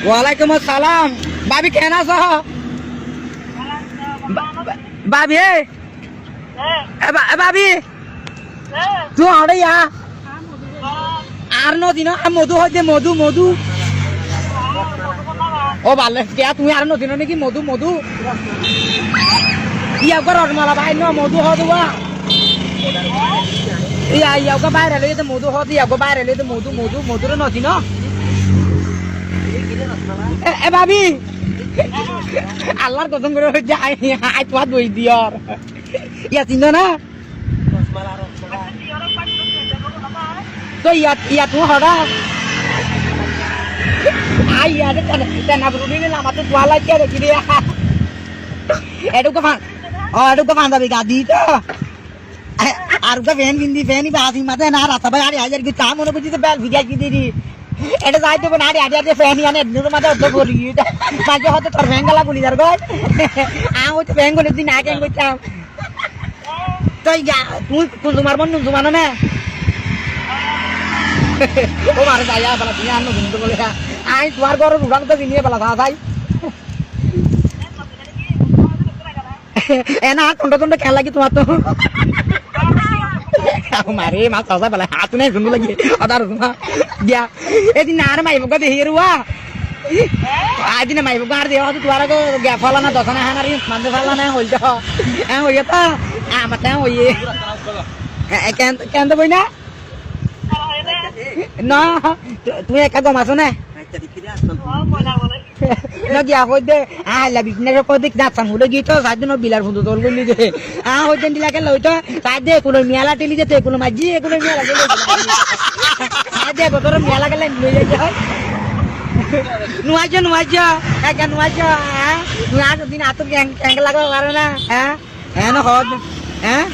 ওয়ালাইকুম আসসালাম ভাবি কেন আছো ভাবি ভাবি তুই আরে ইয়া আর নদী না মধু হচ্ছে মধু মধু ও ভালো কে তুমি আর নদী নাকি মধু মধু ইয়া রসমালা ভাই ন মধু হওয়া ইয়া ইয়া বাইরে লেগে মধু হওয়া ইয়া বাইরে লেগে মধু মধু মধুর নদী ন এ ভাবি আল্লাহর কসম করে যাই আই তোমার বই দিয়র ইয়া চিনো না তো ইয়া তুমি হরা আই ইয়া তেনা বুড়ি না আমার তো তোয়ালা কে রেখে দিয়া এটুকু ফান যাবি গাদি তো আর ফ্যান কিনদি ফ্যানই বাসি মাথায় না রাস্তা ভাই আরে হাজার কি চা মনে বুঝিতে বেল ভিজা কি দিদি এটা যাই দেবো না আড়ি ফ্যান আনে এর মাথায় অর্ধ করি মাঝে হয়তো তোর ফ্যান গেলা বলি তার গয় হচ্ছে ফ্যান করে দিন না কেন করতাম তুই তুই তোমার মন জমানো না ও মারে যাই বেলা তুমি আনো কিন্তু বলে আই তোমার ঘরের উড়ান তো নিয়ে বেলা থা যাই এ না টন্ডা খেলা কি তোমার তো মারে মা চাষা বেলা হাত নেই শুনবো লাগে অদার দিয়া এদিন আর মাইব গা দেখি রুয়া আদিন মাইব গার দেওয়া তো তোমার গ্যাপ ফলা না দশনা হানারি মানতে ফেলা না হইল হ্যাঁ হইয়া তা আমার তা হইয়ে কেন বই না না তুমি একা গম আছো না গিয়া হই দে বিজনেস দিক যাচ্ছাম হলে গিয়ে তো সাত দিন বিলার ফুটো তোল করলি যে হই দেন দিলাকে লই তো সাত দে কোনো মেলা টেলি যেতে কোনো মাঝি কোনো মেলা গেলে দে বতর মেলা গেলে লই যাই নুয়াইছ একা নুয়াইছ হ্যাঁ নুয়া দিন হাত ক্যাঙ্ক লাগাবো পারে না হ্যাঁ হ্যাঁ না হদ হ্যাঁ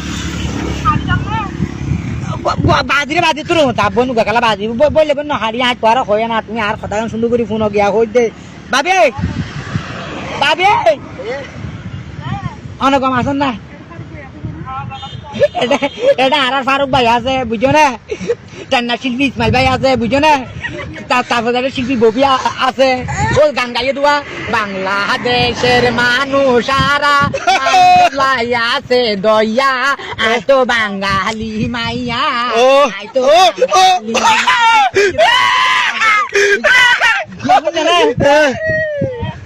বাজিরে বাজি তোর তাবো নুকা কালা বাজি বললে না হাড়ি আজ তো আর হয় না তুমি আর কথা সুন্দর করে ফোন গিয়া হই দে ভাবি ভাবি অনকম আসন না এটা আর ফারুক ভাই আছে বুঝো না চান্না শিল্পী ইসমাইল ভাই আছে বুঝো না তারপরে শিল্পী ববি আছে ও গান গাইয়ে দেওয়া বাংলাদেশের মানুষ সারা আছে দয়া আয় তো বাঙালি মাইয়া আয় তো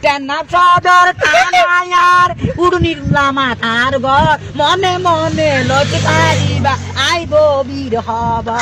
টেনা সদর কানায়ার উড়নির মাথার ঘর মনে মনে লজ্জা পারিবা আইব বীর হবা